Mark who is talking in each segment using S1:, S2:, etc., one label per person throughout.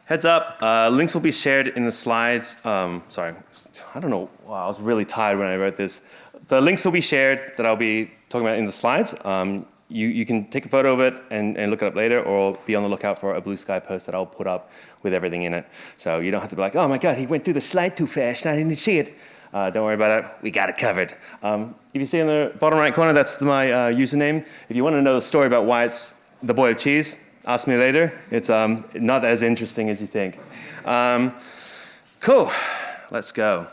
S1: Heads up, links will be shared in the slides. Sorry, I don't know. Wow, I was really tired when I wrote this. The links will be shared that I'll be talking about in the slides. You can take a photo of it and look it up later, or be on the lookout for a Blue Sky post that I'll put up with everything in it. So you don't have to be like, oh my God, he went through the slide too fast and I didn't see it. Don't worry about it, we got it covered. If you see in the bottom right corner, that's my username. If you want to know the story about why it's the boy of cheese, ask me later. It's not as interesting as you think. Cool, let's go.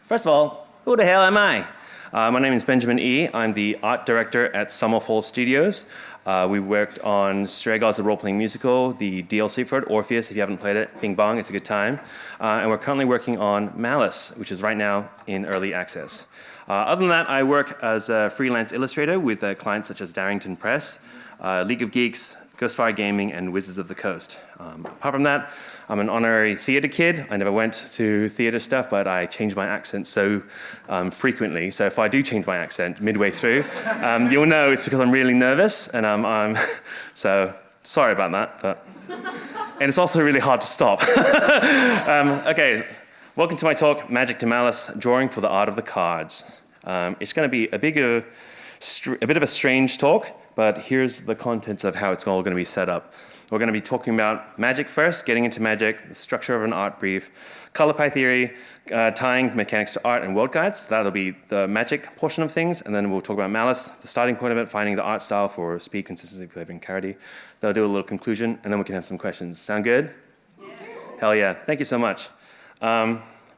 S1: First of all, who the hell am I? My name is Benjamin E. I'm the art director at Summerfall Studios. We worked on Stray Gods, the role-playing musical, the DLC for it, Orpheus, if you haven't played it, Bing Bong, it's a good time. And we're currently working on Malys, which is right now in early access. Other than that, I work as a freelance illustrator with clients such as Darrington Press, League of Geeks, Ghostfire Gaming, and Wizards of the Coast. Apart from that, I'm an honorary theater kid. I never went to theater stuff, but I change my accent so frequently. So if I do change my accent midway through, you'll know it's because I'm really nervous, and so sorry about that. But and it's also really hard to stop. Okay, welcome to my talk, Magic to Malys, Drawing for the Art of the Cards. It's going to be a bit of a strange talk, but here's the contents of how it's all going to be set up. We're going to be talking about magic first, getting into magic, the structure of an art brief, color pie theory, tying mechanics to art and world guides. That'll be the magic portion of things, and then we'll talk about Malys, the starting point of it, finding the art style for speed, consistency, flavor, and clarity. They'll do a little conclusion, and then we can have some questions. Sound good? Yeah. Hell yeah. Thank you so much.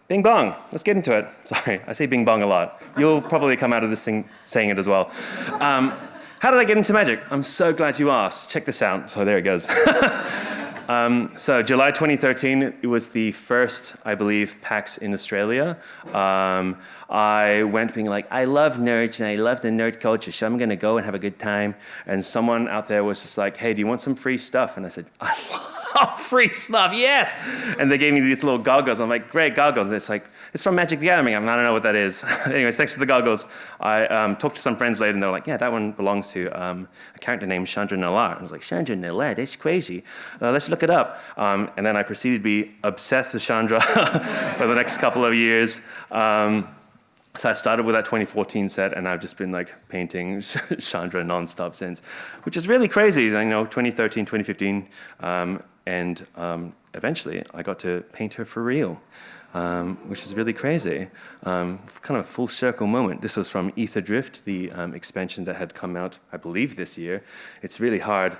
S1: Bing bong. Let's get into it. Sorry, I say bing bong a lot. You'll probably come out of this thing saying it as well. How did I get into magic? I'm so glad you asked. Check this out. So there it goes. So July 2013, it was the first, I believe, PAX in Australia. I went being like, I love nerds and I love the nerd culture, so I'm going to go and have a good time. And someone out there was just like, hey, do you want some free stuff? And I said, I love free stuff, yes! And they gave me these little goggles. I'm like, great, goggles. And it's like, it's from Magic the Gathering. I don't know what that is. Anyways, thanks to the goggles, I talked to some friends later, and they're like, yeah, that one belongs to a character named Chandra Nallar. I was like, Chandra Nallar, that's crazy. Let's look it up. And then I proceeded to be obsessed with Chandra for the next couple of years. So I started with that 2014 set, and I've just been like painting Chandra nonstop since, which is really crazy. 2013, 2015, and eventually I got to paint her for real, which is really crazy. Kind of a full circle moment. This was from Ether Drift, the expansion that had come out, I believe, this year. It's really hard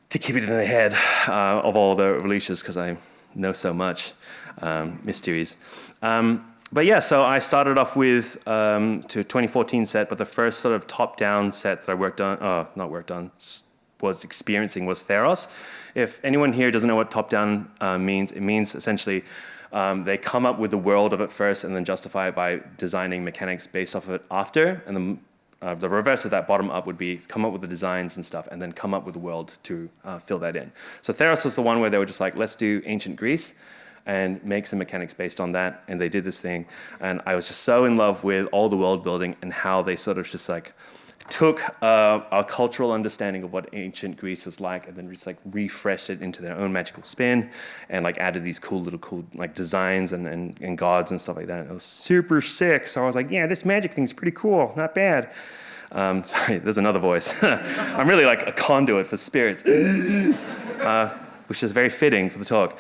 S1: to keep it in the head of all the releases because I know so much mysteries. But yeah, so I started off with to 2014 set, but the first sort of top-down set that I was experiencing was Theros. If anyone here doesn't know what top-down means, it means essentially they come up with the world of it first and then justify it by designing mechanics based off of it after, and the reverse of that, bottom up, would be come up with the designs and stuff and then come up with the world to fill that in. So Theros was the one where they were just like, let's do ancient Greece and make some mechanics based on that, and they did this thing, and I was just so in love with all the world building and how they sort of just like took our cultural understanding of what ancient Greece was like and then just like refreshed it into their own magical spin and like added these cool like designs and gods and stuff like that. It was super sick, so I was like, yeah, this magic thing's pretty cool, not bad. Sorry, there's another voice. I'm really like a conduit for spirits. Which is very fitting for the talk.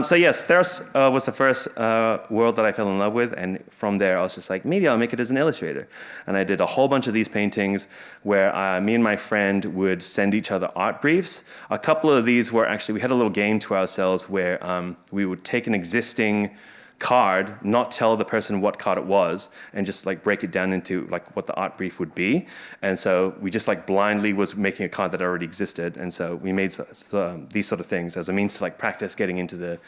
S1: So yes, Theros was the first world that I fell in love with, and from there I was just like, maybe I'll make it as an illustrator. And I did a whole bunch of these paintings where me and my friend would send each other art briefs. A couple of these were actually, we had a little game to ourselves where we would take an existing card, not tell the person what card it was, and just like break it down into like what the art brief would be. And so we just like blindly was making a card that already existed. And so we made these sort of things as a means to like practice getting into the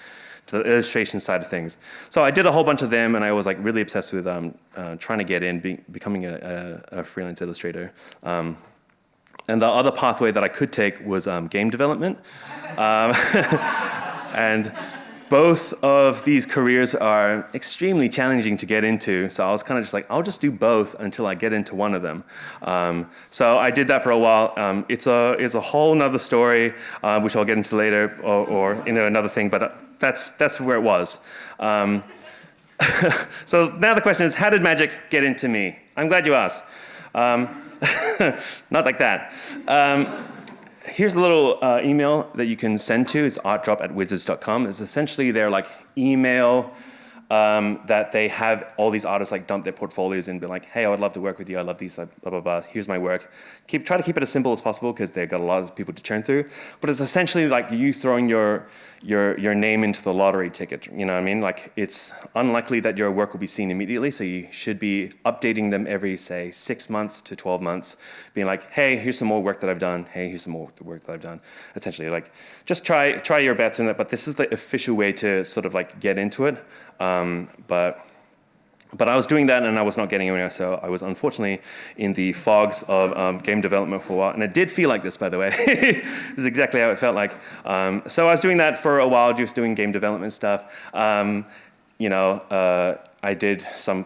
S1: illustration side of things. So I did a whole bunch of them, and I was like really obsessed with trying to get in, becoming a freelance illustrator. And the other pathway that I could take was game development. And both of these careers are extremely challenging to get into, so I was kind of just like, I'll just do both until I get into one of them. So I did that for a while. It's a whole nother story, which I'll get into later, or another thing, but that's where it was. So now the question is, how did magic get into me? I'm glad you asked. Not like that. Here's a little email that you can send to. It's artdrop@wizards.com. It's essentially their like email that they have all these artists like dump their portfolios in and be like, hey, I would love to work with you. I love these, blah, blah, blah. Here's my work. Try to keep it as simple as possible because they've got a lot of people to churn through. But it's essentially like you throwing your name into the lottery ticket. You know what I mean? Like it's unlikely that your work will be seen immediately. So you should be updating them every, say, 6 months to 12 months, being like, hey, here's some more work that I've done. Hey, here's some more work that I've done. Essentially, like just try your bets in it. But this is the official way to sort of like get into it. But I was doing that and I was not getting anywhere, so I was unfortunately in the fogs of game development for a while. And it did feel like this, by the way. This is exactly how it felt like. So I was doing that for a while, just doing game development stuff. I did some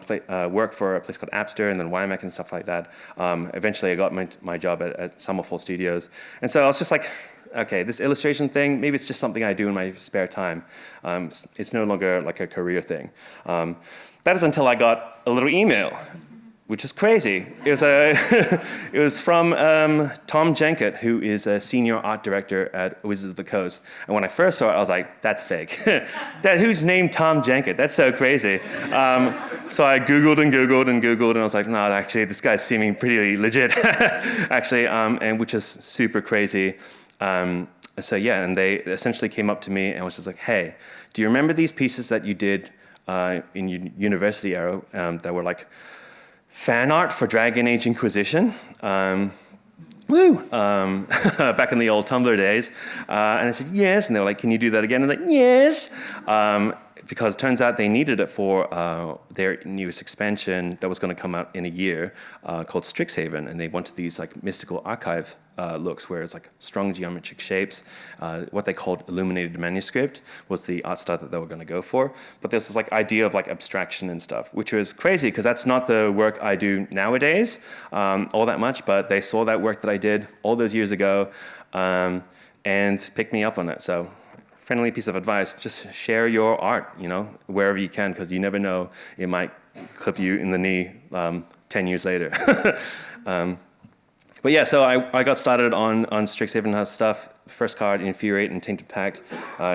S1: work for a place called Appster and then WiMAC and stuff like that. Eventually I got my job at Summerfall Studios. And so I was just like, okay, this illustration thing, maybe it's just something I do in my spare time. It's no longer like a career thing. That is until I got a little email, which is crazy. It was from Tom Jenkett, who is a senior art director at Wizards of the Coast. And when I first saw it, I was like, that's fake. Who's named Tom Jenkett? That's so crazy. So I Googled and Googled and Googled, and I was like, no, actually, this guy's seeming pretty legit, actually, and which is super crazy. So yeah, and they essentially came up to me and was just like, hey, do you remember these pieces that you did in university era that were like fan art for Dragon Age Inquisition? Back in the old Tumblr days. And I said, yes. And they were like, can you do that again? And I'm like, yes. Because it turns out they needed it for their newest expansion that was going to come out in a year called Strixhaven. And they wanted these like mystical archive looks where it's like strong geometric shapes. What they called illuminated manuscript was the art style that they were going to go for. But there's this like idea of like abstraction and stuff, which was crazy because that's not the work I do nowadays all that much. But they saw that work that I did all those years ago and picked me up on it. So friendly piece of advice, just share your art, wherever you can, because you never know, it might clip you in the knee 10 years later. But yeah, so I got started on Strixhaven stuff. First card, Infuriate and Tainted Pact.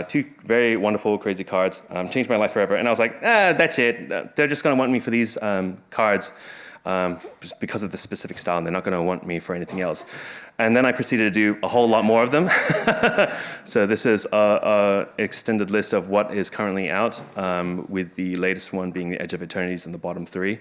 S1: Two very wonderful, crazy cards. Changed my life forever. And I was like, that's it. They're just going to want me for these cards because of the specific style, and they're not going to want me for anything else. And then I proceeded to do a whole lot more of them. So this is an extended list of what is currently out, with the latest one being The Edge of Eternities in the bottom 3.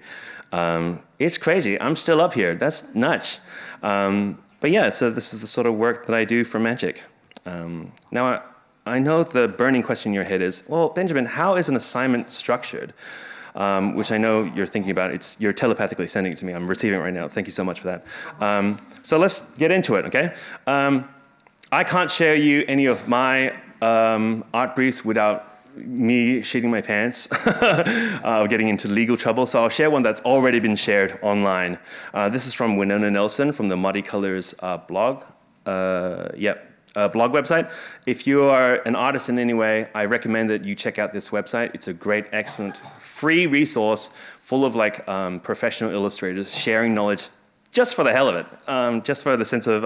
S1: It's crazy. I'm still up here. That's nuts. But yeah, so this is the sort of work that I do for Magic. Now, I know the burning question in your head is, well, Benjamin, how is an assignment structured? Which I know you're thinking about. You're telepathically sending it to me. I'm receiving it right now. Thank you so much for that. So let's get into it, okay? I can't share you any of my art briefs without me shitting my pants, getting into legal trouble. So I'll share one that's already been shared online. This is from Winona Nelson from the Muddy Colors blog. Blog website. If you are an artist in any way, I recommend that you check out this website. It's a great, excellent, free resource full of like professional illustrators sharing knowledge just for the hell of it, just for the sense of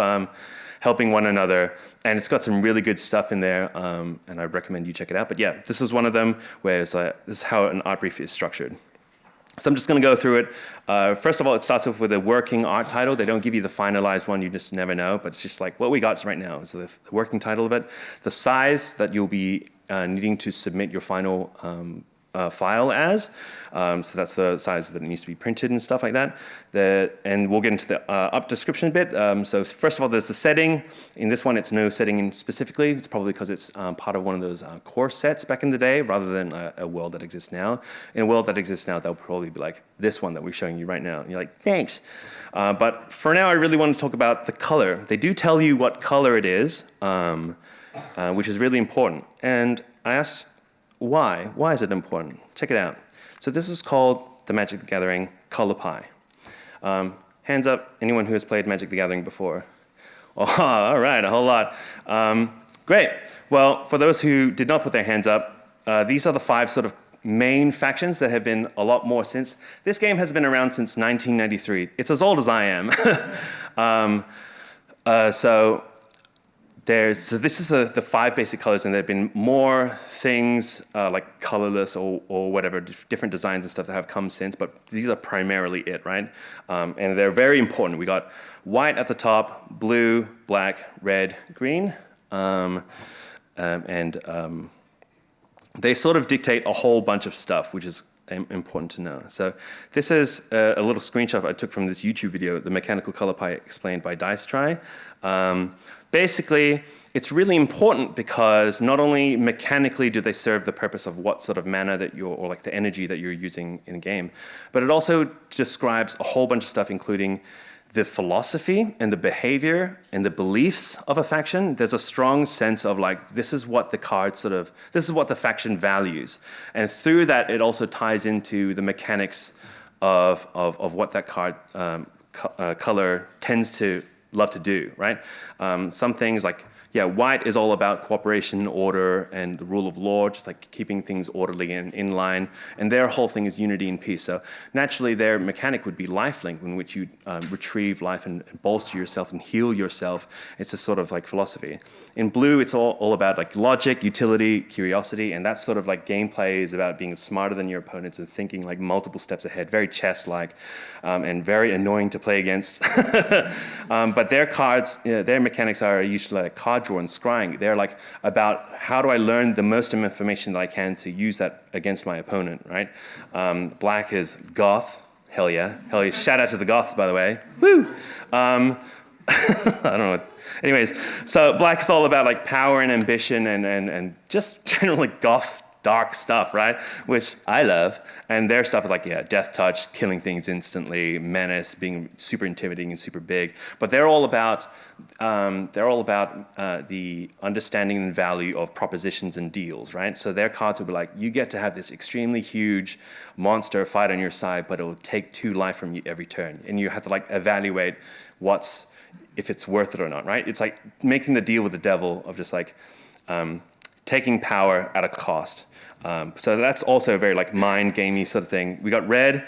S1: helping one another. And it's got some really good stuff in there, and I recommend you check it out. But yeah, this is one of them where it's this is how an art brief is structured. So I'm just going to go through it. First of all, it starts off with a working art title. They don't give you the finalized one. You just never know. But it's just like what we got right now. So the working title of it, the size that you'll be needing to submit your final file as. So that's the size that it needs to be printed and stuff like that. And we'll get into the up description bit. So first of all, there's the setting. In this one, it's no setting in specifically. It's probably because it's part of one of those core sets back in the day rather than a world that exists now. In a world that exists now, they'll probably be like this one that we're showing you right now. And you're like, thanks. But for now, I really want to talk about the color. They do tell you what color it is, which is really important. And I asked, why? Why is it important? Check it out. So this is called the Magic the Gathering color pie. Hands up, anyone who has played Magic the Gathering before? Oh, all right, a whole lot. Great. Well, for those who did not put their hands up, these are the 5 sort of main factions that have been a lot more since. This game has been around since 1993. It's as old as I am. So this is the 5 basic colors, and there have been more things like colorless or whatever, different designs and stuff that have come since, but these are primarily it, right? And they're very important. We got white at the top, blue, black, red, green, they sort of dictate a whole bunch of stuff, which is important to know. So this is a little screenshot I took from this YouTube video, The Mechanical Color Pie Explained by Dice Try. Basically, it's really important because not only mechanically do they serve the purpose of what sort of mana that you're, or like the energy that you're using in a game, but it also describes a whole bunch of stuff, including the philosophy and the behavior and the beliefs of a faction. There's a strong sense of like, this is what the card sort of, this is what the faction values. And through that, it also ties into the mechanics of what that card color tends to love to do, right? Some things like, yeah, white is all about cooperation, order, and the rule of law, just like keeping things orderly and in line. And their whole thing is unity and peace. So naturally, their mechanic would be lifelink, in which you retrieve life and bolster yourself and heal yourself. It's a sort of like philosophy. In blue, it's all about like logic, utility, curiosity, and that sort of like gameplay is about being smarter than your opponents and thinking like multiple steps ahead, very chess-like, and very annoying to play against. But their cards, their mechanics are usually like card draw and scrying. They're like about how do I learn the most information that I can to use that against my opponent, right? Black is goth. Hell yeah. Hell yeah. Shout out to the goths, by the way. Woo! I don't know. Anyways, so black is all about like power and ambition and just generally goth dark stuff, right? Which I love. And their stuff is like, yeah, death touch, killing things instantly, menace, being super intimidating and super big. But they're all about the understanding and value of propositions and deals, right? So their cards will be like, you get to have this extremely huge monster fight on your side, but it will take 2 life from you every turn. And you have to like evaluate if it's worth it or not, right? It's like making the deal with the devil of just like taking power at a cost. So that's also a very like mind gamey sort of thing. We got red,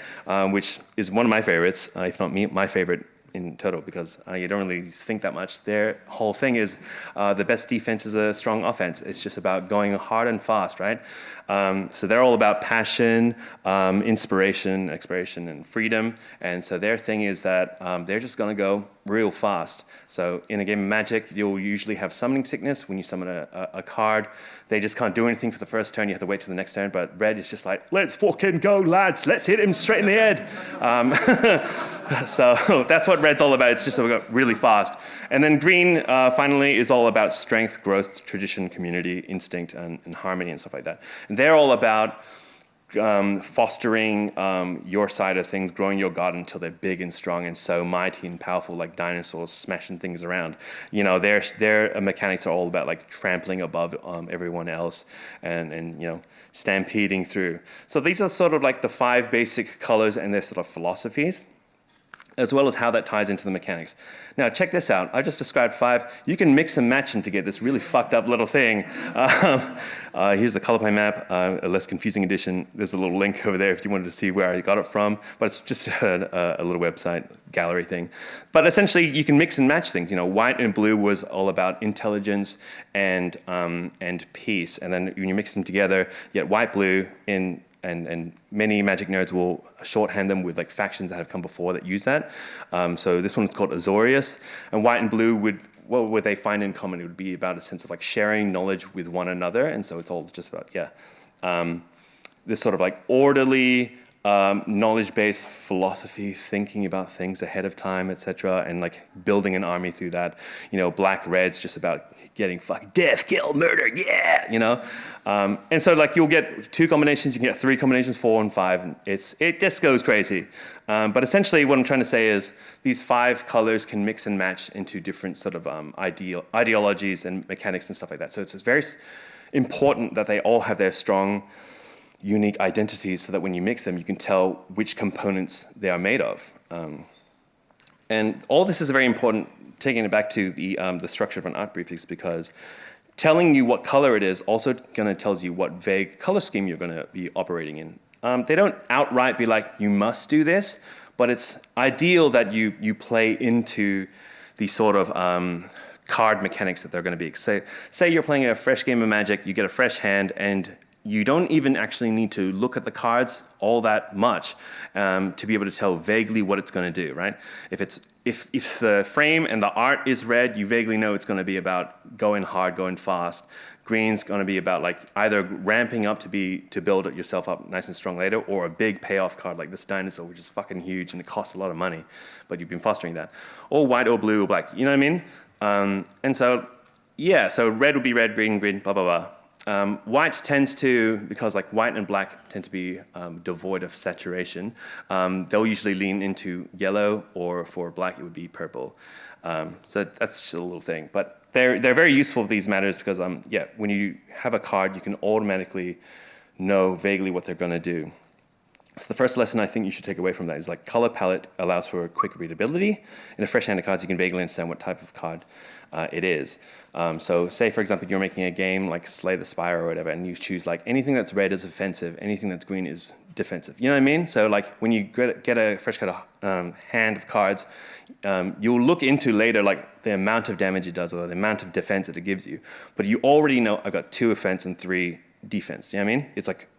S1: which is one of my favorites, if not my favorite in total, because you don't really think that much. Their whole thing is the best defense is a strong offense. It's just about going hard and fast, right? So they're all about passion, inspiration, exploration, and freedom. And so their thing is that they're just going to go real fast. So in a game of Magic, you'll usually have summoning sickness when you summon a card. They just can't do anything for the first turn. You have to wait till the next turn. But red is just like, let's fucking go, lads. Let's hit him straight in the head. So that's what red's all about. It's just really fast. And then green, finally, is all about strength, growth, tradition, community, instinct, and harmony and stuff like that. And they're all about fostering your side of things, growing your garden until they're big and strong and so mighty and powerful, like dinosaurs smashing things around. You know, their mechanics are all about like trampling above everyone else and you know, stampeding through. So these are sort of like the 5 basic colors and their sort of philosophies, as well as how that ties into the mechanics. Now, check this out. I just described 5. You can mix and match them to get this really fucked up little thing. Here's the color pie map, a less confusing edition. There's a little link over there if you wanted to see where I got it from, but it's just a little website gallery thing. But essentially, you can mix and match things. You know, white and blue was all about intelligence and peace, and then when you mix them together, you get white, blue, and many Magic nerds will shorthand them with like factions that have come before that use that. So this one's called Azorius, and white and blue what would they find in common? It would be about a sense of like sharing knowledge with one another, and so it's all just about this sort of like orderly, knowledge-based philosophy, thinking about things ahead of time, etc., and like building an army through that. You know, black, red's just about getting fucking death, kill, murder, yeah, you know? And so like you'll get 2 combinations, you can get 3 combinations, 4 and 5, and it just goes crazy. But essentially what I'm trying to say is these 5 colors can mix and match into different sort of ideologies and mechanics and stuff like that. So it's very important that they all have their strong, unique identities so that when you mix them, you can tell which components they are made of. And all this is very important, taking it back to the structure of an art brief, is because telling you what color it is also going to tells you what vague color scheme you're going to be operating in. They don't outright be like, you must do this, but it's ideal that you play into the sort of card mechanics that they're going to be. Say you're playing a fresh game of Magic, you get a fresh hand, and you don't even actually need to look at the cards all that much to be able to tell vaguely what it's going to do, right? If the frame and the art is red, you vaguely know it's going to be about going hard, going fast. Green's going to be about like either ramping up to build yourself up nice and strong later, or a big payoff card like this dinosaur, which is fucking huge and it costs a lot of money, but you've been fostering that. Or white or blue or black, you know what I mean? And so, yeah, so red would be red, green, green, blah, blah, blah. White tends to, because like white and black tend to be devoid of saturation, they'll usually lean into yellow, or for black it would be purple. So that's just a little thing. But they're very useful for these matters because when you have a card, you can automatically know vaguely what they're going to do. So the first lesson I think you should take away from that is like color palette allows for quick readability. In a fresh hand of cards, you can vaguely understand what type of card it is. So say, for example, you're making a game like Slay the Spire or whatever, and you choose like anything that's red is offensive, anything that's green is defensive. You know what I mean? So like when you get a fresh kind of hand of cards, you'll look into later like the amount of damage it does or the amount of defense that it gives you. But you already know I've got 2 offense and 3 defense. You know what I mean?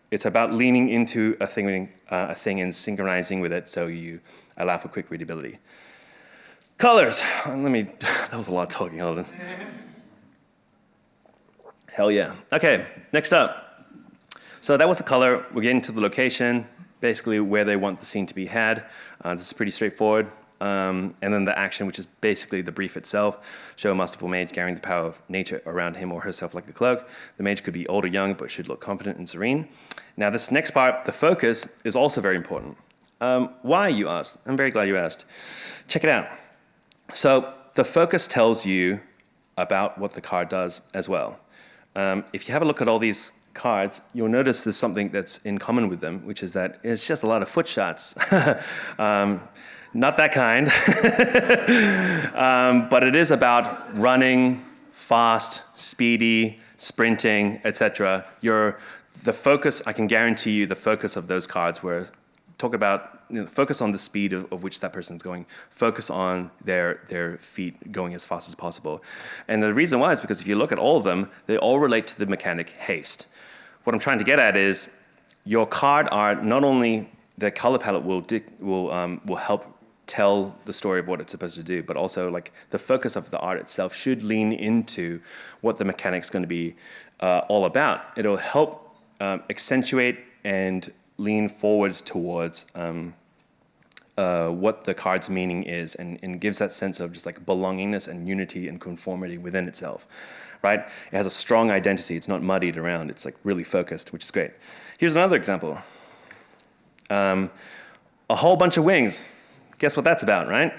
S1: It's about leaning into a thing and synchronizing with it so you allow for quick readability. Colors. That was a lot of talking, hold on. Hell yeah. Okay, next up. So that was the color. We're getting to the location, basically where they want the scene to be had. This is pretty straightforward. And then the action, which is basically the brief itself. Show a masterful mage carrying the power of nature around him or herself like a cloak. The mage could be old or young, but should look confident and serene. Now this next part, the focus, is also very important. Why, you asked? I'm very glad you asked. Check it out. So the focus tells you about what the card does as well. If you have a look at all these cards, you'll notice there's something that's in common with them, which is that it's just a lot of foot shots. Not that kind, but it is about running, fast, speedy, sprinting, etc. The focus, I can guarantee you the focus of those cards were, talk about, focus on the speed of which that person's going, focus on their feet going as fast as possible. And the reason why is because if you look at all of them, they all relate to the mechanic haste. What I'm trying to get at is your card art, not only the color palette will help tell the story of what it's supposed to do, but also like the focus of the art itself should lean into what the mechanic's going to be all about. It'll help accentuate and lean forward towards what the card's meaning is, and gives that sense of just like belongingness and unity and conformity within itself, right? It has a strong identity. It's not muddied around. It's like really focused, which is great. Here's another example. A whole bunch of wings. Guess what that's about, right?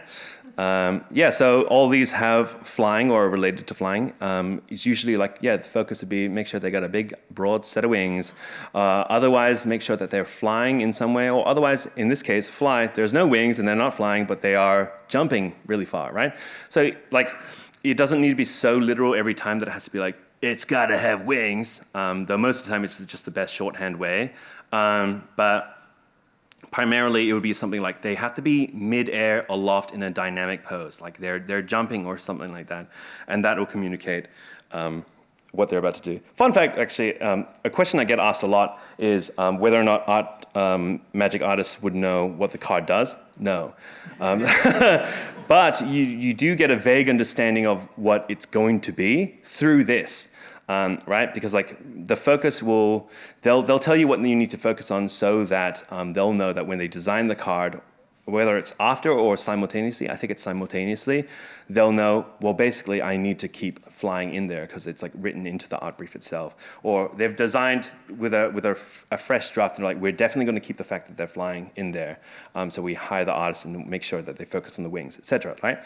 S1: So all these have flying or are related to flying. It's usually like, the focus would be make sure they got a big, broad set of wings. Otherwise, make sure that they're flying in some way, or otherwise, in this case, fly. There's no wings and they're not flying, but they are jumping really far, right? So like, it doesn't need to be so literal every time that it has to be like, it's gotta have wings. Though most of the time it's just the best shorthand way. But primarily, it would be something like they have to be mid-air, aloft in a dynamic pose, like they're jumping or something like that, and that will communicate what they're about to do. Fun fact, actually, a question I get asked a lot is whether or not magic artists would know what the card does. No. But you do get a vague understanding of what it's going to be through this. Right? Because like the focus they'll tell you what you need to focus on so that they'll know that when they design the card, whether it's after or simultaneously, I think it's simultaneously, they'll know, well, basically I need to keep flying in there because it's like written into the art brief itself. Or they've designed with a fresh draft and they're like, we're definitely going to keep the fact that they're flying in there. So we hire the artists and make sure that they focus on the wings, etc. Right?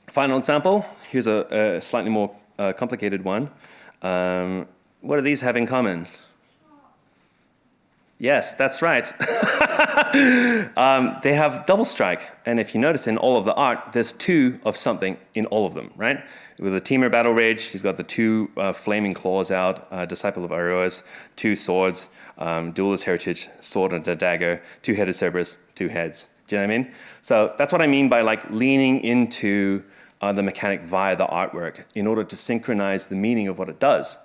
S1: Final example. Here's a slightly more complicated one. What do these have in common? Yes, that's right. They have double strike, and if you notice in all of the art, there's 2 of something in all of them, right? With the Temur Battle Rage, he's got the 2 flaming claws out, Disciple of Aroas, 2 swords, Duelist Heritage, sword and a dagger, 2-headed Cerberus, 2 heads. Do you know what I mean? So that's what I mean by like leaning into the mechanic via the artwork in order to synchronize the meaning of what it does.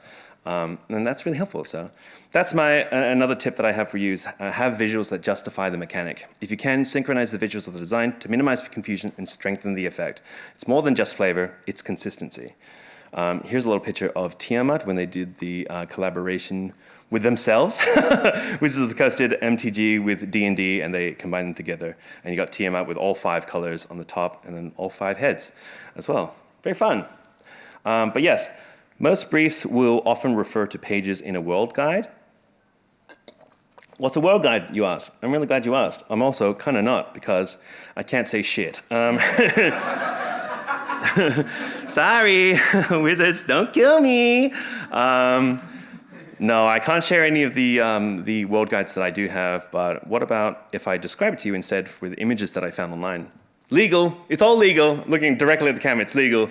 S1: And that's really helpful. So that's another tip that I have for you is have visuals that justify the mechanic. If you can, synchronize the visuals of the design to minimize confusion and strengthen the effect. It's more than just flavor, it's consistency. Here's a little picture of Tiamat when they did the collaboration with themselves. Wizards of the Coast did MTG with D&D, and they combined them together. And you got Tiamat with all 5 colors on the top and then all 5 heads as well. Very fun. But yes, most briefs will often refer to pages in a world guide. What's a world guide, you ask? I'm really glad you asked. I'm also kind of not, because I can't say shit. Sorry, wizards, don't kill me. No, I can't share any of the world guides that I do have, but what about if I describe it to you instead for the images that I found online? Legal, it's all legal. Looking directly at the camera, it's legal.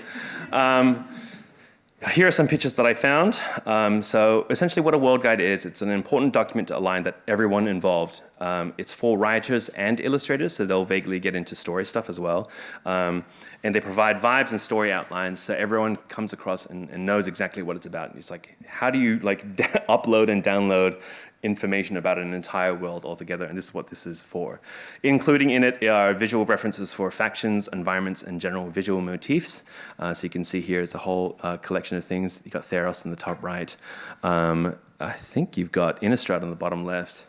S1: Here are some pictures that I found. So essentially what a world guide is, it's an important document to align that everyone involved. It's for writers and illustrators, so they'll vaguely get into story stuff as well. And they provide vibes and story outlines so everyone comes across and knows exactly what it's about. And it's like, how do you like upload and download information about an entire world altogether? And this is what this is for. Including in it are visual references for factions, environments, and general visual motifs. So you can see here it's a whole collection of things. You've got Theros in the top right. I think you've got Innistrad on the bottom left.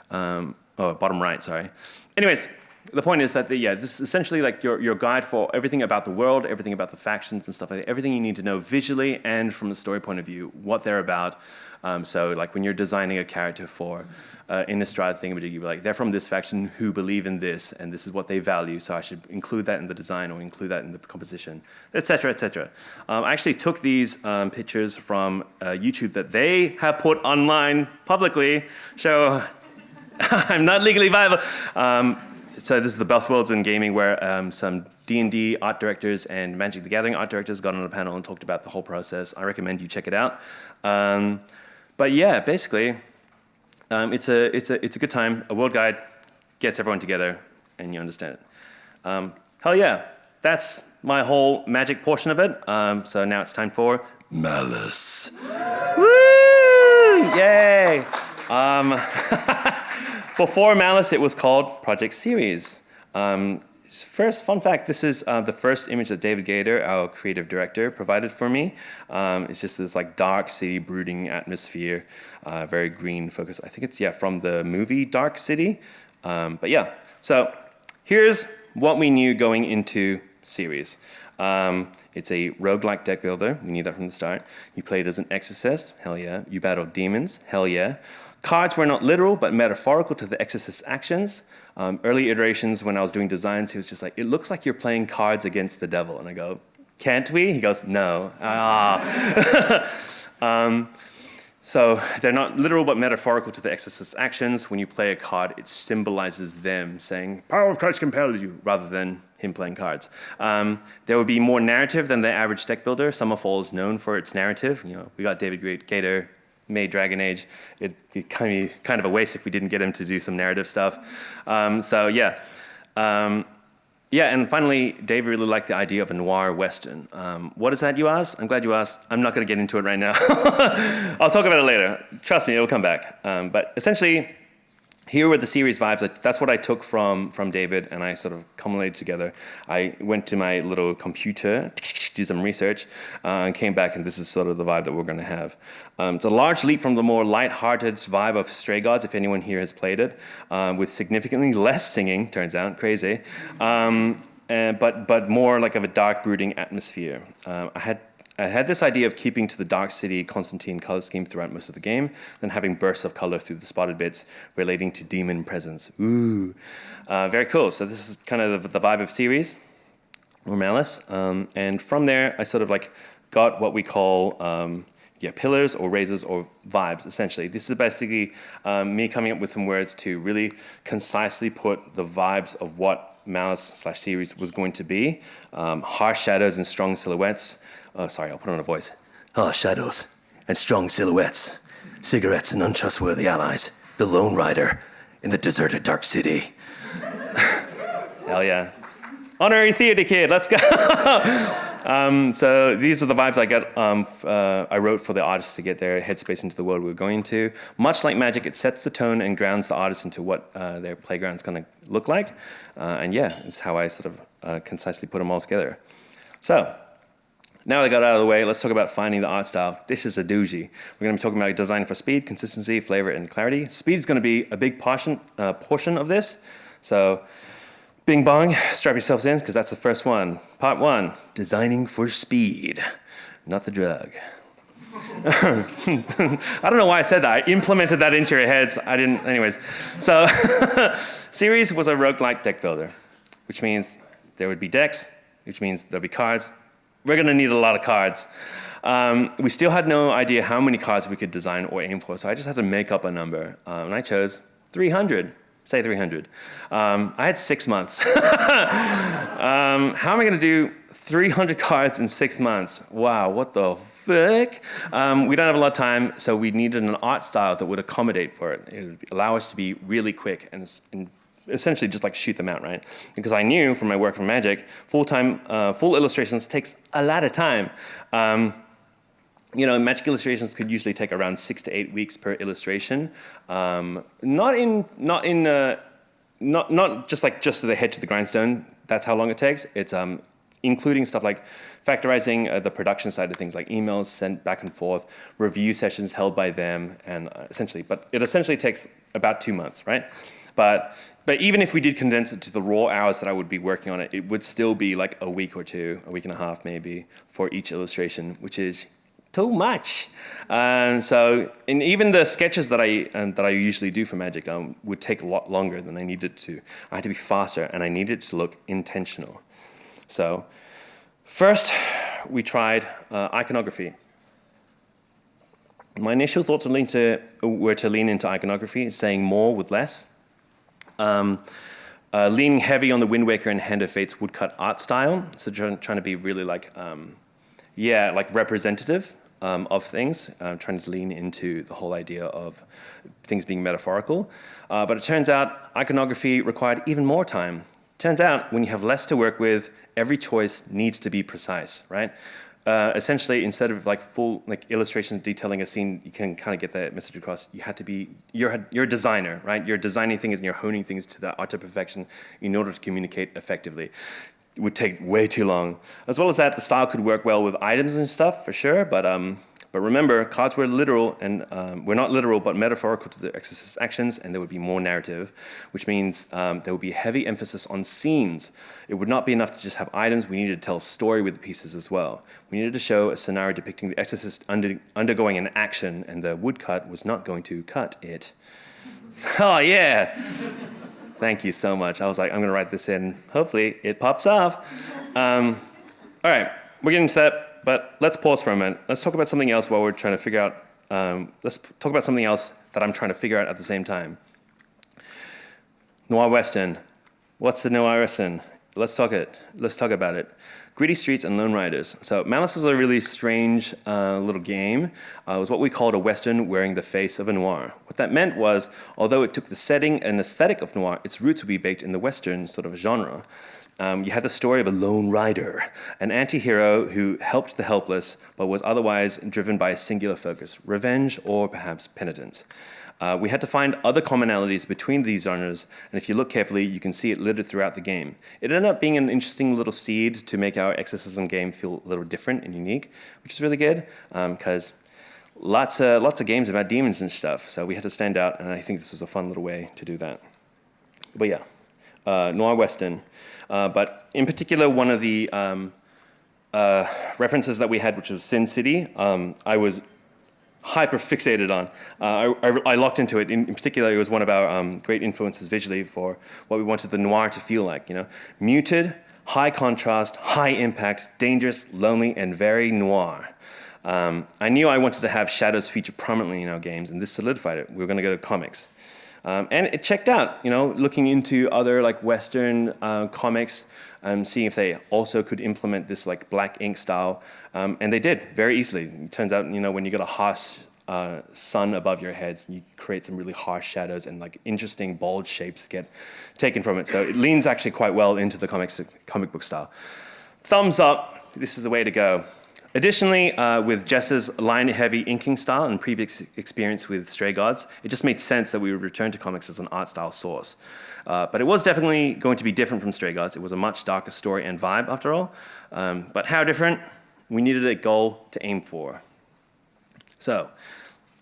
S1: Bottom right, sorry. Anyways, the point is that, this is essentially like your guide for everything about the world, everything about the factions and stuff like that, everything you need to know visually and from a story point of view, what they're about. So like when you're designing a character for Innistrad thingamajig, you're like, they're from this faction who believe in this, and this is what they value, so I should include that in the design or include that in the composition, etc., etc. I actually took these pictures from YouTube that they have put online publicly, so I'm not legally viable. So this is the best worlds in gaming, where some D&D art directors and Magic the Gathering art directors got on a panel and talked about the whole process. I recommend you check it out. But yeah, basically, it's a good time. A world guide gets everyone together, and you understand it. Hell yeah, that's my whole magic portion of it. So now it's time for Malys. Woo! Yay! Before Malys, it was called Project Series. First, fun fact, this is the first image that David Gator, our creative director, provided for me. It's just this like dark city brooding atmosphere, very green focus. I think it's, from the movie Dark City. But yeah, so here's what we knew going into Series. It's a roguelike deck builder. We knew that from the start. You played as an exorcist. Hell yeah. You battled demons. Hell yeah. Cards were not literal, but metaphorical to the exorcist's actions. Early iterations, when I was doing designs, he was just like, it looks like you're playing cards against the devil. And I go, can't we? He goes, no. So they're not literal, but metaphorical to the exorcist's actions. When you play a card, it symbolizes them saying, power of Christ compels you, rather than him playing cards. There would be more narrative than the average deck builder. Summerfall is known for its narrative. We got David Gator, made Dragon Age. It'd be kind of a waste if we didn't get him to do some narrative stuff. And finally, Dave really liked the idea of a noir western. What is that, you ask? I'm glad you asked. I'm not going to get into it right now. I'll talk about it later. Trust me, it'll come back. But essentially, here were the series vibes. That's what I took from David, and I sort of culminated together. I went to my little computer, did some research, and came back, and this is sort of the vibe that we're going to have. It's a large leap from the more light-hearted vibe of Stray Gods, if anyone here has played it, with significantly less singing, turns out, crazy, but more like of a dark, brooding atmosphere. I had this idea of keeping to the Dark City Constantine color scheme throughout most of the game, then having bursts of color through the spotted bits relating to demon presence. Ooh, very cool. So this is kind of the vibe of series, or Malys. And from there, I sort of like got what we call pillars or razors or vibes, essentially. This is basically me coming up with some words to really concisely put the vibes of what Malys/series was going to be. Harsh shadows and strong silhouettes. Oh, sorry, I'll put on a voice. Harsh shadows and strong silhouettes. Cigarettes and untrustworthy allies. The lone rider in the deserted dark city. Hell yeah. Honorary theater kid, let's go. So these are the vibes I wrote for the artists to get their headspace into the world we were going to. Much like magic, it sets the tone and grounds the artist into what their playground's going to look like. And yeah, it's how I sort of concisely put them all together. So now that I got out of the way, let's talk about finding the art style. This is a doozy. We're going to be talking about design for speed, consistency, flavor, and clarity. Speed is going to be a big portion of this. So bing bong, strap yourselves in, because that's the first one. Part 1, designing for speed, not the drug. I don't know why I said that. I implemented that into your heads. I didn't, anyways. So series was a roguelite deck builder, which means there would be decks, which means there'll be cards. We're going to need a lot of cards. We still had no idea how many cards we could design or aim for, so I just had to make up a number, and I chose 300. Say 300. I had 6 months. How am I going to do 300 cards in 6 months? Wow, what the fuck? We don't have a lot of time, so we needed an art style that would accommodate for it. It would allow us to be really quick and essentially just like shoot them out, right? Because I knew from my work from Magic, full illustrations takes a lot of time. Magic illustrations could usually take around 6 to 8 weeks per illustration. Not just the head to the grindstone. That's how long it takes. It's including stuff like factorizing the production side of things, like emails sent back and forth, review sessions held by them, and but it essentially takes about 2 months, right? But even if we did condense it to the raw hours that I would be working on it, it would still be like a week or two, a week and a half maybe, for each illustration, which is too much. And even the sketches that I usually do for Magic would take a lot longer than I needed to. I had to be faster, and I needed it to look intentional. So first, we tried iconography. My initial thoughts were to lean into iconography, saying more with less. Leaning heavy on the Wind Waker and Hand of Fate's woodcut art style, so trying to be really like representative of things, trying to lean into the whole idea of things being metaphorical. But it turns out iconography required even more time. Turns out when you have less to work with, every choice needs to be precise, right? Essentially, instead of full illustrations detailing a scene, you can kind of get that message across. You had to be, you're a designer, right? You're designing things and you're honing things to the art to perfection in order to communicate effectively. It would take way too long. As well as that, the style could work well with items and stuff, for sure, but remember, cards were literal, and were not literal, but metaphorical to the exorcist actions, and there would be more narrative, which means there would be heavy emphasis on scenes. It would not be enough to just have items. We needed to tell a story with the pieces as well. We needed to show a scenario depicting the exorcist undergoing an action, and the woodcut was not going to cut it. Oh, yeah. Thank you so much. I was like, I'm going to write this in. Hopefully, it pops off. All right, we're getting to that, but let's pause for a minute. Let's talk about something else while we're trying to figure out. Let's talk about something else that I'm trying to figure out at the same time. Noir Western. What's the Noir Western? Let's talk about it. Gritty streets and lone riders. So Malys was a really strange little game. It was what we called a Western wearing the face of a noir. What that meant was, although it took the setting and aesthetic of noir, its roots would be baked in the Western sort of genre. You had the story of a lone rider, an anti-hero who helped the helpless, but was otherwise driven by a singular focus, revenge or perhaps penitence. We had to find other commonalities between these genres, and if you look carefully, you can see it littered throughout the game. It ended up being an interesting little seed to make our exorcism game feel a little different and unique, which is really good, because lots of games about demons and stuff, so we had to stand out, and I think this was a fun little way to do that. But yeah, Noir Western. But in particular, one of the references that we had, which was Sin City, I was hyper fixated on. I locked into it. In particular, it was one of our great influences visually for what we wanted the noir to feel like. Muted, high contrast, high impact, dangerous, lonely, and very noir. I knew I wanted to have shadows feature prominently in our games, and this solidified it. We were going to go to comics. And it checked out, looking into other like Western comics, seeing if they also could implement this like black ink style, and they did very easily. It turns out, when you got a harsh sun above your heads, you create some really harsh shadows, and like interesting bold shapes get taken from it. So it leans actually quite well into the comic book style. Thumbs up. This is the way to go. Additionally, with Jess's line-heavy inking style and previous experience with Stray Gods, it just made sense that we would return to comics as an art style source. But it was definitely going to be different from Stray Gods. It was a much darker story and vibe, after all. But how different? We needed a goal to aim for. So,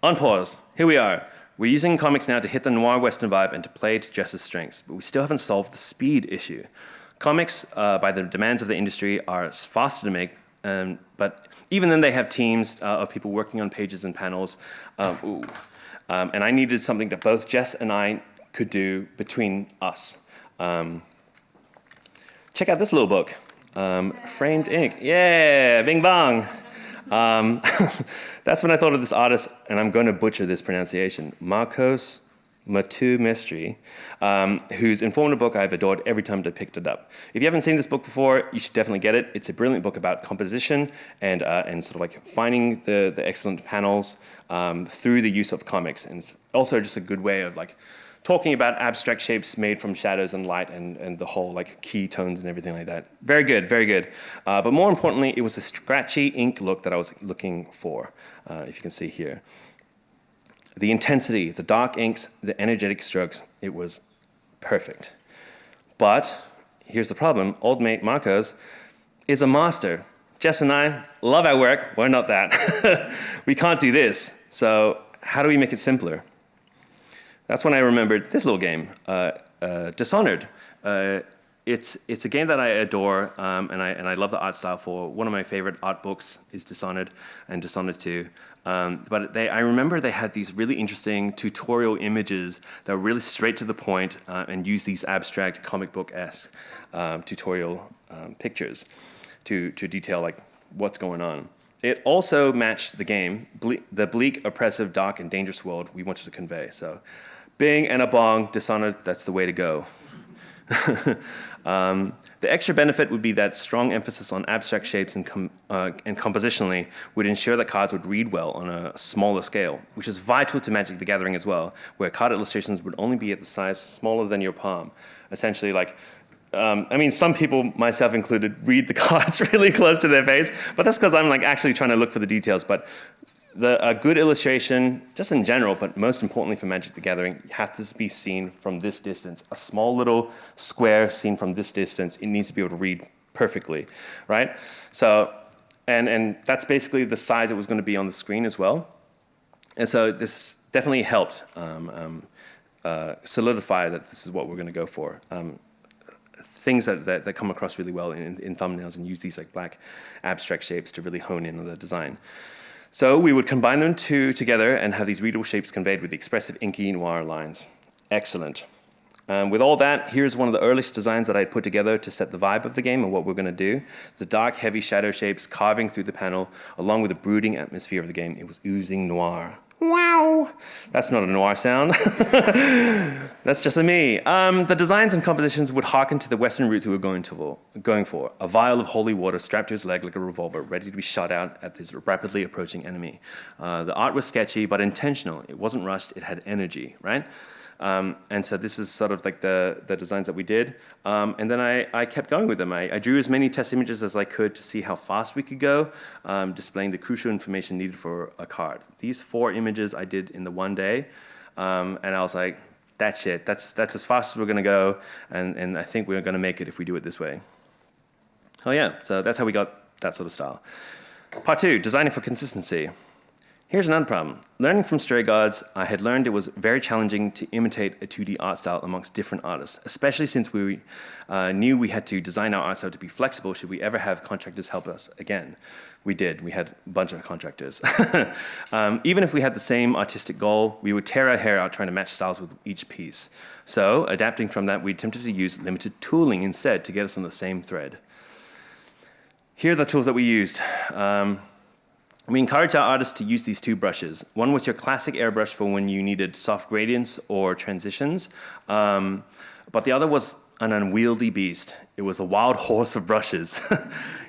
S1: on pause, here we are. We're using comics now to hit the noir Western vibe and to play to Jess's strengths, but we still haven't solved the speed issue. Comics, by the demands of the industry, are faster to make, but even then they have teams of people working on pages and panels. And I needed something that both Jess and I could do between us. Check out this little book, Framed Ink. Yeah, bing bong. That's when I thought of this artist, and I'm going to butcher this pronunciation, Marcos Matumestri, whose informative book I've adored every time I picked it up. If you haven't seen this book before, you should definitely get it. It's a brilliant book about composition and sort of like finding the excellent panels through the use of comics. And it's also just a good way of like talking about abstract shapes made from shadows and light and the whole like key tones and everything like that. Very good, very good. But more importantly, it was a scratchy ink look that I was looking for, if you can see here. The intensity, the dark inks, the energetic strokes, it was perfect. But here's the problem. Old mate Marcos is a master. Jess and I love our work. We're not that. We can't do this. So how do we make it simpler? That's when I remembered this little game, Dishonored. It's a game that I adore, and I love the art style for. One of my favorite art books is Dishonored and Dishonored 2. But I remember they had these really interesting tutorial images that were really straight to the point and used these abstract comic book-esque tutorial pictures to detail like what's going on. It also matched the game, the bleak, oppressive, dark, and dangerous world we wanted to convey. So, Bing and a bong, Dishonored, that's the way to go. The extra benefit would be that strong emphasis on abstract shapes and compositionally would ensure that cards would read well on a smaller scale, which is vital to Magic the Gathering as well, where card illustrations would only be at the size smaller than your palm. Essentially, like, some people, myself included, read the cards really close to their face, but that's because I'm like actually trying to look for the details. But a good illustration, just in general, but most importantly for Magic the Gathering, has to be seen from this distance. A small little square seen from this distance, it needs to be able to read perfectly, right? So, and that's basically the size it was going to be on the screen as well. And so this definitely helped solidify that this is what we're going to go for. Things that come across really well in thumbnails and use these like black abstract shapes to really hone in on the design. So we would combine them together and have these readable shapes conveyed with the expressive inky noir lines. Excellent. With all that, here's one of the earliest designs that I put together to set the vibe of the game and what we're going to do. The dark, heavy shadow shapes carving through the panel, along with the brooding atmosphere of the game. It was oozing noir. Wow. That's not a noir sound. That's just a me. The designs and compositions would hearken to the Western roots we were going for. A vial of holy water strapped to his leg like a revolver, ready to be shot out at this rapidly approaching enemy. The art was sketchy, but intentional. It wasn't rushed. It had energy, right? And so this is sort of like the designs that we did. And then I kept going with them. I drew as many test images as I could to see how fast we could go, displaying the crucial information needed for a card. These 4 images I did in the one day. And I was like, that's it. That's as fast as we're going to go. And I think we're going to make it if we do it this way. Oh yeah, so that's how we got that sort of style. Part 2, designing for consistency. Here's another problem. Learning from Stray Gods, I had learned it was very challenging to imitate a 2D art style amongst different artists, especially since we knew we had to design our art style to be flexible should we ever have contractors help us again. We did. We had a bunch of contractors. Even if we had the same artistic goal, we would tear our hair out trying to match styles with each piece. So, adapting from that, we attempted to use limited tooling instead to get us on the same thread. Here are the tools that we used. We encouraged our artists to use these two brushes. One was your classic airbrush for when you needed soft gradients or transitions, but the other was an unwieldy beast. It was a wild horse of brushes.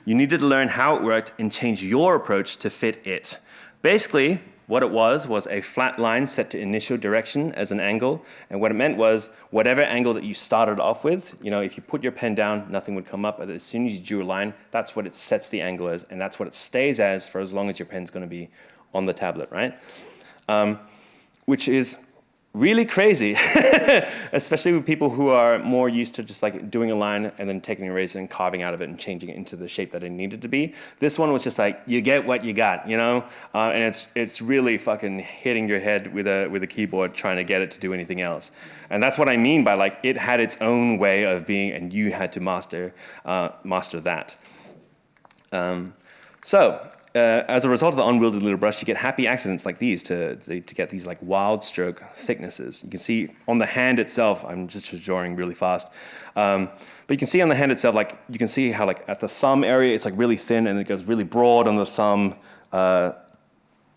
S1: You needed to learn how it worked and change your approach to fit it. Basically, what it was a flat line set to initial direction as an angle, and what it meant was whatever angle that you started off with, if you put your pen down, nothing would come up, but as soon as you drew a line, that's what it sets the angle as, and that's what it stays as for as long as your pen's going to be on the tablet, right? Which is really crazy, especially with people who are more used to just like doing a line and then taking an eraser and carving out of it and changing it into the shape that it needed to be. This one was just like, you get what you got, and it's really fucking hitting your head with a keyboard trying to get it to do anything else. And that's what I mean by like, it had its own way of being and you had to master that. As a result of the unwieldy little brush, you get happy accidents like these to get these like wild stroke thicknesses. You can see on the hand itself, I'm just drawing really fast, but you can see on the hand itself, like you can see how like at the thumb area, it's like really thin and it goes really broad on the thumb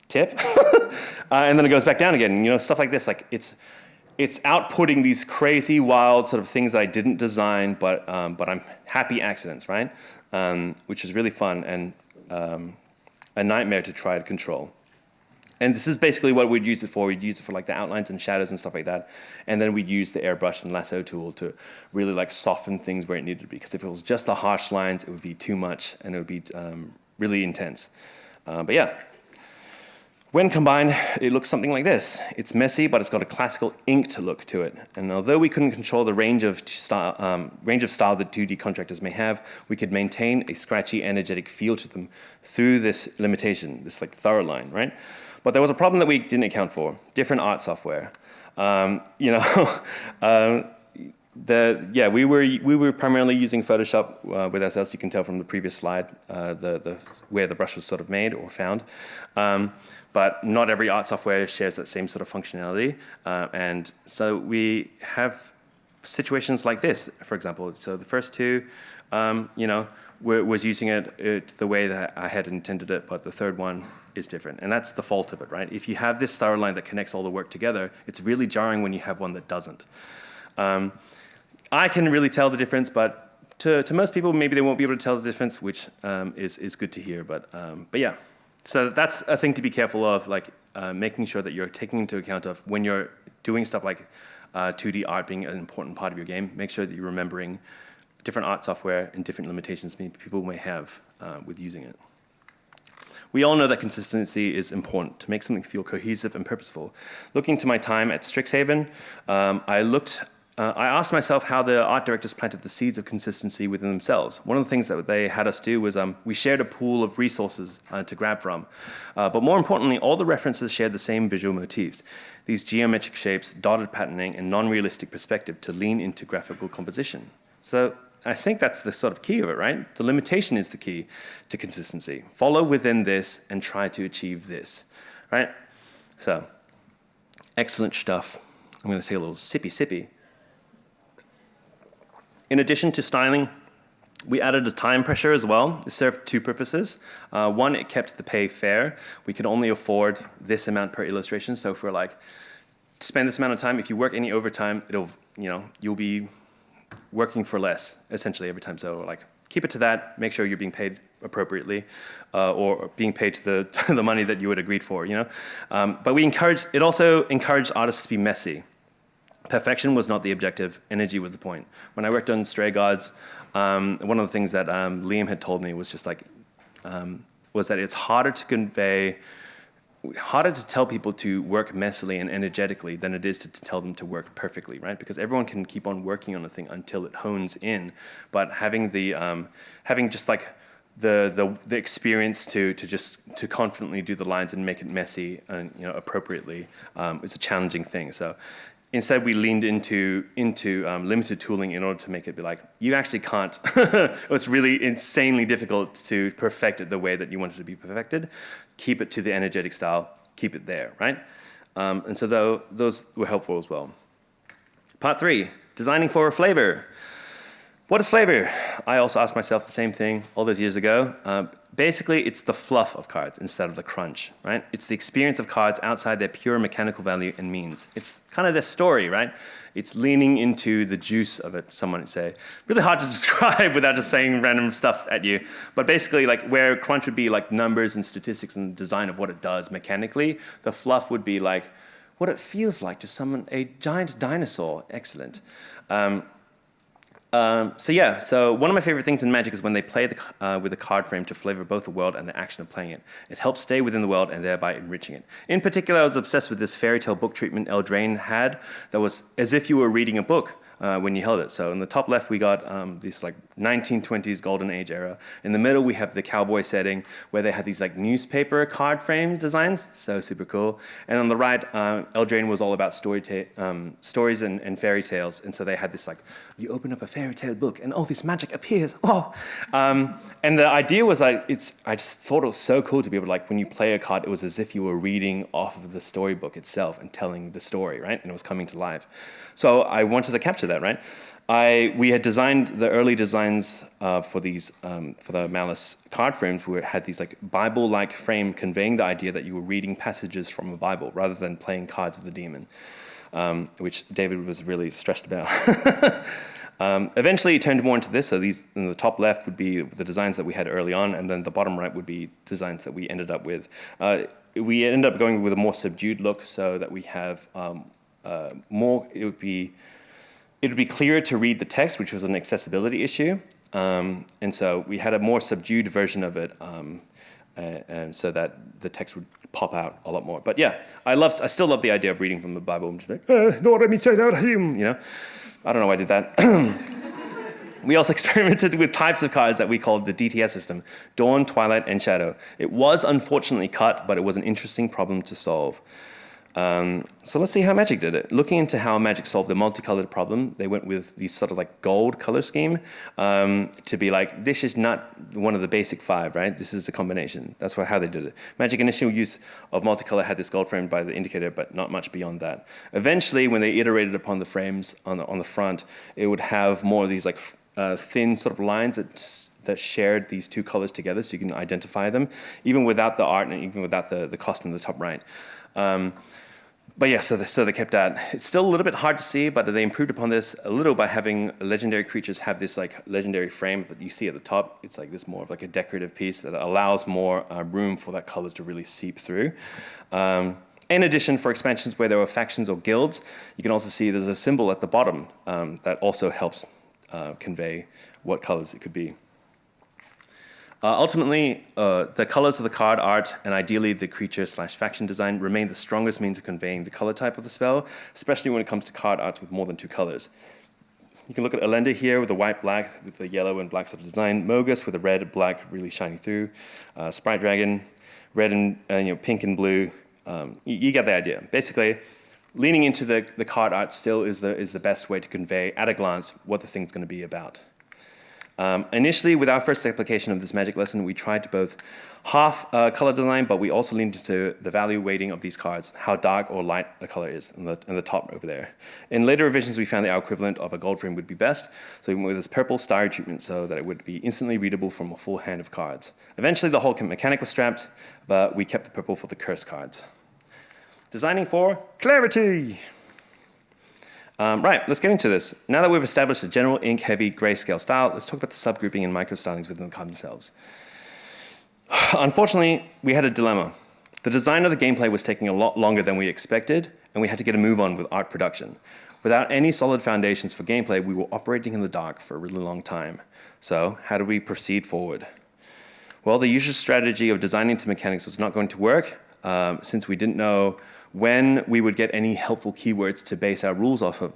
S1: tip, and then it goes back down again. Stuff like this, like it's outputting these crazy, wild sort of things that I didn't design, but I'm happy accidents, right? Which is really fun and a nightmare to try to control. And this is basically what we'd use it for. We'd use it for like the outlines and shadows and stuff like that. And then we'd use the airbrush and lasso tool to really like soften things where it needed to be. Because if it was just the harsh lines, it would be too much and it would be really intense. But yeah, when combined, it looks something like this. It's messy, but it's got a classical inked look to it. And although we couldn't control the range of style that 2D contractors may have, we could maintain a scratchy, energetic feel to them through this limitation, this like thorough line, right? But there was a problem that we didn't account for: different art software. We were primarily using Photoshop with ourselves. You can tell from the previous slide where the brush was sort of made or found. But not every art software shares that same sort of functionality. And so we have situations like this, for example. So the first two, was using it the way that I had intended it, but the third one is different. And that's the fault of it, right? If you have this thorough line that connects all the work together, it's really jarring when you have one that doesn't. I can really tell the difference, but to most people, maybe they won't be able to tell the difference, which is good to hear. But yeah. So that's a thing to be careful of, like making sure that you're taking into account of when you're doing stuff like 2D art being an important part of your game. Make sure that you're remembering different art software and different limitations people may have with using it. We all know that consistency is important to make something feel cohesive and purposeful. Looking to my time at Strixhaven, I asked myself how the art directors planted the seeds of consistency within themselves. One of the things that they had us do was we shared a pool of resources to grab from. But more importantly, all the references shared the same visual motifs. These geometric shapes, dotted patterning, and non-realistic perspective to lean into graphical composition. So I think that's the sort of key of it, right? The limitation is the key to consistency. Follow within this and try to achieve this, right? So, excellent stuff. I'm going to take a little sippy. In addition to styling, we added a time pressure as well. It served two purposes. One, it kept the pay fair. We could only afford this amount per illustration. So if we're like, spend this amount of time, if you work any overtime, you'll be working for less, essentially, every time. So like, keep it to that. Make sure you're being paid appropriately, or being paid to the money that you had agreed for. But it also encouraged artists to be messy. Perfection was not the objective, energy was the point. When I worked on Stray Gods, one of the things that Liam had told me was just like, was that it's harder to tell people to work messily and energetically than it is to tell them to work perfectly, right? Because everyone can keep on working on a thing until it hones in, but having just like the experience to confidently do the lines and make it messy and appropriately is a challenging thing. So instead, we leaned into limited tooling in order to make it be like, you actually can't. It's really insanely difficult to perfect it the way that you want it to be perfected. Keep it to the energetic style. Keep it there, right? And so those were helpful as well. Part 3, designing for a flavor. What is flavor? I also asked myself the same thing all those years ago. Basically, it's the fluff of cards instead of the crunch, right? It's the experience of cards outside their pure mechanical value and means. It's kind of their story, right? It's leaning into the juice of it, someone would say. Really hard to describe without just saying random stuff at you. But basically, like where crunch would be like numbers and statistics and design of what it does mechanically, the fluff would be like what it feels like to summon a giant dinosaur. Excellent. So one of my favorite things in Magic is when they play with a card frame to flavor both the world and the action of playing it. It helps stay within the world and thereby enriching it. In particular, I was obsessed with this fairy tale book treatment Eldraine had that was as if you were reading a book when you held it. So in the top left, we got this like 1920s Golden Age era. In the middle, we have the cowboy setting where they had these like newspaper card frame designs. So super cool. And on the right, Eldraine was all about stories and fairy tales. And so they had this like, you open up a fairy tale book and all this magic appears. Oh, and the idea was like, I just thought it was so cool to be able to like, when you play a card, it was as if you were reading off of the storybook itself and telling the story, right? And it was coming to life. So I wanted to capture that, right? We had designed the early designs for these for the Malys card frames, where it had these like Bible-like frame conveying the idea that you were reading passages from a Bible rather than playing cards with the demon, which David was really stressed about. Eventually, it turned more into this. So these in the top left would be the designs that we had early on, and then the bottom right would be designs that we ended up with. We ended up going with a more subdued look, so that we have more. It would be clearer to read the text, which was an accessibility issue. And so we had a more subdued version of it, and so that the text would pop out a lot more. But yeah, I still love the idea of reading from the Bible. I'm just like, no, let me say that him, I don't know why I did that. We also experimented with types of cards that we called the DTS system, Dawn, Twilight, and Shadow. It was unfortunately cut, but it was an interesting problem to solve. So let's see how Magic did it. Looking into how Magic solved the multicolored problem, they went with these sort of like gold color scheme to be like, this is not one of the basic 5, right? This is a combination. That's how they did it. Magic initial use of multicolor had this gold frame by the indicator, but not much beyond that. Eventually, when they iterated upon the frames on the front, it would have more of these like thin sort of lines that shared these two colors together, so you can identify them, even without the art and even without the cost in the top right. But yeah, so they kept that. It's still a little bit hard to see, but they improved upon this a little by having legendary creatures have this like legendary frame that you see at the top. It's like this more of like a decorative piece that allows more room for that color to really seep through. In addition, for expansions where there were factions or guilds, you can also see there's a symbol at the bottom that also helps convey what colors it could be. Ultimately, the colors of the card art and ideally the creature/faction design remain the strongest means of conveying the color type of the spell, especially when it comes to card arts with more than 2 colors. You can look at Elenda here with the white-black with the yellow and black sort of design, Mogus with the red-black really shining through, Sprite Dragon, red and pink and blue. You get the idea. Basically, leaning into the card art still is the best way to convey at a glance what the thing's going to be about. Initially, with our first application of this Magic lesson, we tried to both half color design, but we also leaned into the value weighting of these cards, how dark or light a color is in the top over there. In later revisions, we found that our equivalent of a gold frame would be best, so we went with this purple starry treatment so that it would be instantly readable from a full hand of cards. Eventually, the whole mechanic was strapped, but we kept the purple for the curse cards. Designing for clarity! Right, let's get into this. Now that we've established a general ink-heavy grayscale style, let's talk about the subgrouping and micro-stylings within the cards themselves. Unfortunately, we had a dilemma. The design of the gameplay was taking a lot longer than we expected, and we had to get a move on with art production. Without any solid foundations for gameplay, we were operating in the dark for a really long time. So, how do we proceed forward? Well, the usual strategy of designing to mechanics was not going to work, since we didn't know when we would get any helpful keywords to base our rules off of.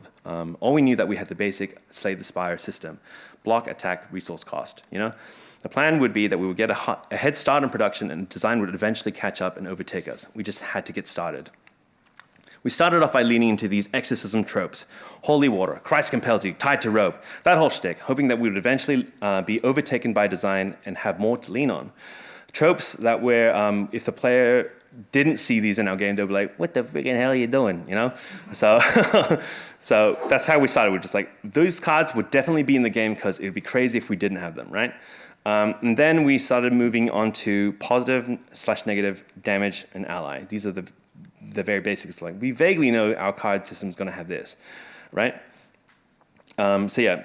S1: All we knew that we had the basic Slay the Spire system. Block, attack, resource cost, The plan would be that we would get a head start in production and design would eventually catch up and overtake us. We just had to get started. We started off by leaning into these exorcism tropes. Holy water, Christ compels you, tied to rope, that whole shtick, hoping that we would eventually be overtaken by design and have more to lean on. Tropes that where if the player didn't see these in our game, they'd be like, what the freaking hell are you doing, you know? So, so that's how we started. We're just like, those cards would definitely be in the game because it would be crazy if we didn't have them, right? And then we started moving on to positive/negative damage and ally. These are the very basics. Like, we vaguely know our card system is going to have this, right? So yeah.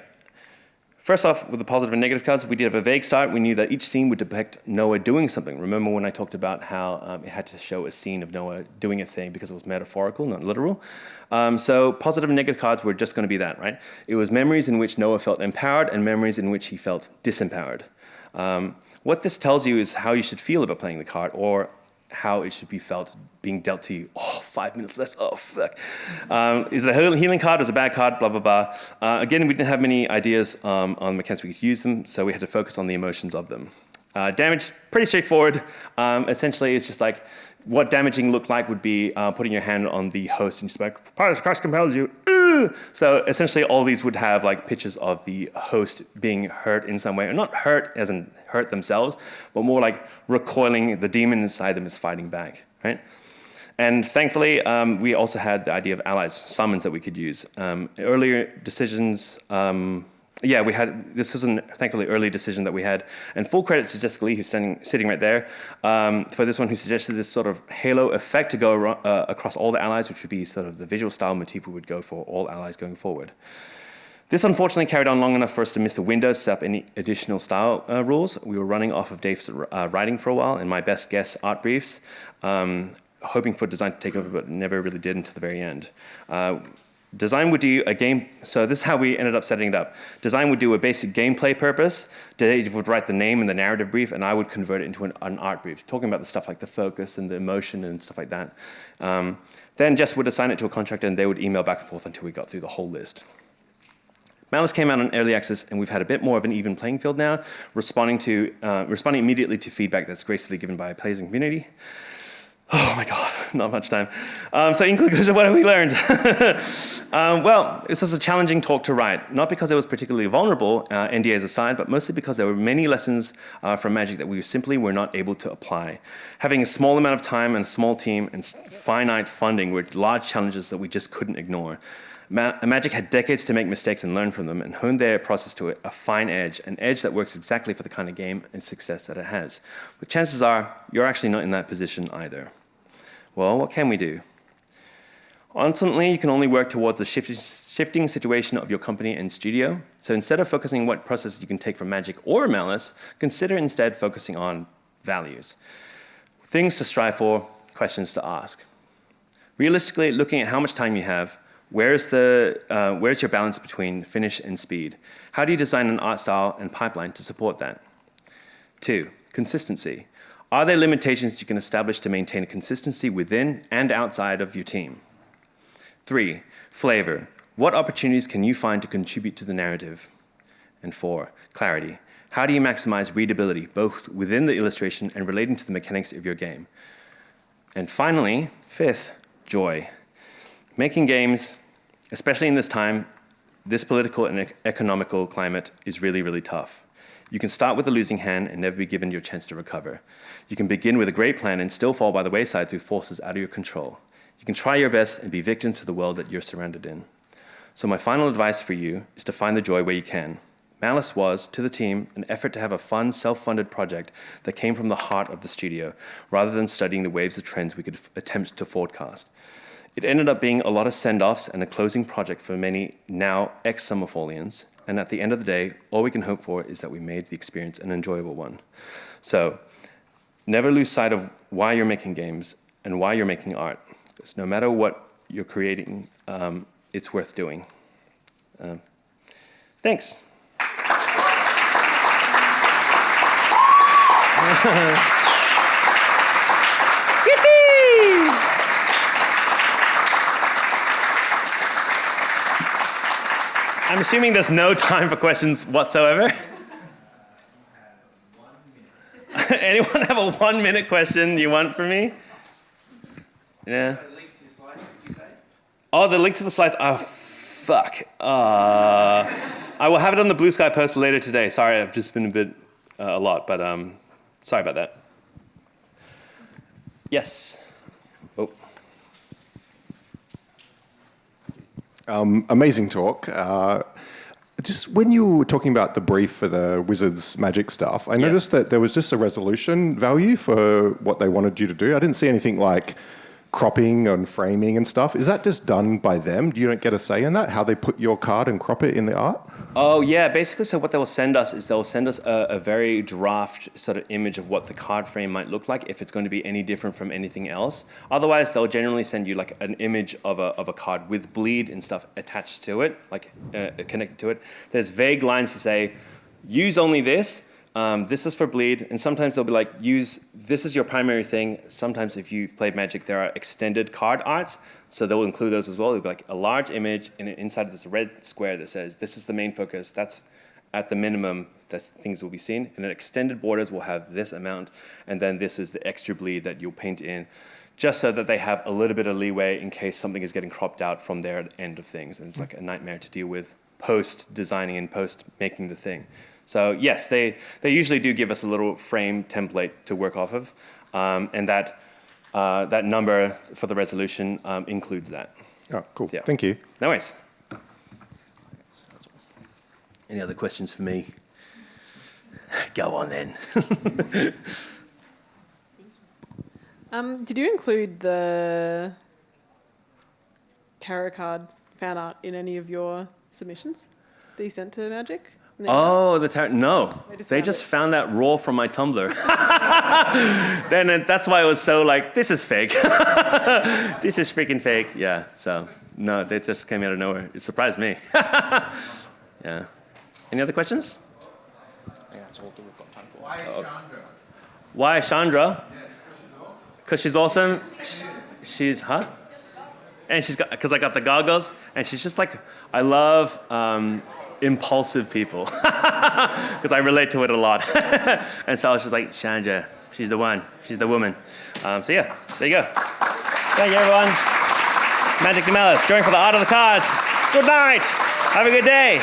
S1: First off, with the positive and negative cards, we did have a vague start. We knew that each scene would depict Noah doing something. Remember when I talked about how it had to show a scene of Noah doing a thing because it was metaphorical, not literal? So positive and negative cards were just going to be that, right? It was memories in which Noah felt empowered and memories in which he felt disempowered. What this tells you is how you should feel about playing the card, or how it should be felt being dealt to you. Oh, 5 minutes left, oh, fuck. Is it a healing card, or is it a bad card, blah, blah, blah. Again, we didn't have many ideas on mechanics we could use them, so we had to focus on the emotions of them. Damage, pretty straightforward. Essentially, it's just like, what damaging looked like would be putting your hand on the host and just like, Christ compels you. So essentially, all these would have like pictures of the host being hurt in some way, or not hurt as in hurt themselves, but more like recoiling. The demon inside them is fighting back, right? And thankfully, we also had the idea of allies, summons that we could use. Earlier decisions. This was a thankfully early decision that we had. And full credit to Jessica Lee, who's sitting right there, for this one, who suggested this sort of halo effect to go across all the allies, which would be sort of the visual style motif we would go for all allies going forward. This unfortunately carried on long enough for us to miss the window to set up any additional style rules. We were running off of Dave's writing for a while, and my best guess art briefs, hoping for design to take over, but never really did until the very end. Design would do a game, so this is how we ended up setting it up. Design would do a basic gameplay purpose. Dave would write the name and the narrative brief, and I would convert it into an art brief, talking about the stuff like the focus and the emotion and stuff like that. Then Jess would assign it to a contractor, and they would email back and forth until we got through the whole list. Malys came out on early access, and we've had a bit more of an even playing field now, responding immediately to feedback that's gracefully given by players and community. Oh my God, not much time. So in conclusion, what have we learned? Well, this was a challenging talk to write, not because it was particularly vulnerable, NDAs aside, but mostly because there were many lessons from Magic that we simply were not able to apply. Having a small amount of time and a small team and finite funding were large challenges that we just couldn't ignore. Magic had decades to make mistakes and learn from them and hone their process to a fine edge, an edge that works exactly for the kind of game and success that it has. But chances are, you're actually not in that position either. Well, what can we do? Ultimately, you can only work towards a shifting situation of your company and studio. So instead of focusing on what processes you can take from Magic or Malys, consider instead focusing on values. Things to strive for, questions to ask. Realistically, looking at how much time you have, where's your balance between finish and speed? How do you design an art style and pipeline to support that? 2, consistency. Are there limitations you can establish to maintain a consistency within and outside of your team? 3, flavor. What opportunities can you find to contribute to the narrative? And 4, clarity. How do you maximize readability, both within the illustration and relating to the mechanics of your game? And finally, 5th, joy. Making games, especially in this time, this political and economical climate is really, really tough. You can start with a losing hand and never be given your chance to recover. You can begin with a great plan and still fall by the wayside through forces out of your control. You can try your best and be victim to the world that you're surrounded in. So my final advice for you is to find the joy where you can. Malys was, to the team, an effort to have a fun, self-funded project that came from the heart of the studio, rather than studying the waves of trends we could attempt to forecast. It ended up being a lot of send-offs and a closing project for many now ex-Summerfallians. And at the end of the day, all we can hope for is that we made the experience an enjoyable one. So never lose sight of why you're making games and why you're making art. Because no matter what you're creating, it's worth doing. Thanks. I'm assuming there's no time for questions whatsoever. Anyone have a 1-minute question you want from me? Yeah.
S2: A link to your slides, did you say?
S1: Oh, the link to the slides. Oh, fuck. I will have it on the Blue Sky post later today. Sorry, I've just been a lot, but sorry about that. Yes. Oh.
S3: Amazing talk. Just when you were talking about the brief for the Wizards magic stuff, I noticed that there was just a resolution value for what they wanted you to do. I didn't see anything like cropping and framing and stuff. Is that just done by them? You don't get a say in that, how they put your card and crop it in the art?
S1: Oh, yeah. Basically, so what they'll send us is they'll send us a very draft sort of image of what the card frame might look like if it's going to be any different from anything else. Otherwise, they'll generally send you like an image of a card with bleed and stuff attached to it, like connected to it. There's vague lines to say, use only this. This is for bleed, and sometimes they'll be like, this is your primary thing. Sometimes if you've played Magic, there are extended card arts, so they'll include those as well. It'll be like a large image, and inside of this red square that says, this is the main focus, that's at the minimum, that's things will be seen, and then extended borders will have this amount, and then this is the extra bleed that you'll paint in, just so that they have a little bit of leeway in case something is getting cropped out from their end of things, and it's like a nightmare to deal with post-designing and post-making the thing. So yes, they usually do give us a little frame template to work off of, and that number for the resolution includes that.
S3: Oh, cool.
S1: So, yeah.
S3: Thank you.
S1: No worries. Any other questions for me? Go on then.
S4: Did you include the tarot card fan art in any of your submissions that you sent to Magic? No.
S1: Oh, the tarot. No, they
S4: found
S1: just
S4: it.
S1: found that raw from my Tumblr. Then that's why it was so like, this is fake. This is freaking fake. Yeah. So no, they just came out of nowhere. It surprised me. Yeah. Any other questions?
S2: I think that's all that we've got time for.
S5: Why Chandra?
S1: Why Chandra?
S5: Yeah,
S1: Because she's awesome. She's, huh? And she's got, because I got the goggles, and she's just like, I love impulsive people. Because I relate to it a lot. And so I was just like, Chandra, she's the one. She's the woman. So yeah, there you go. Thank you, everyone. Magic the Malys, join for the art of the cards. Good night. Have a good day.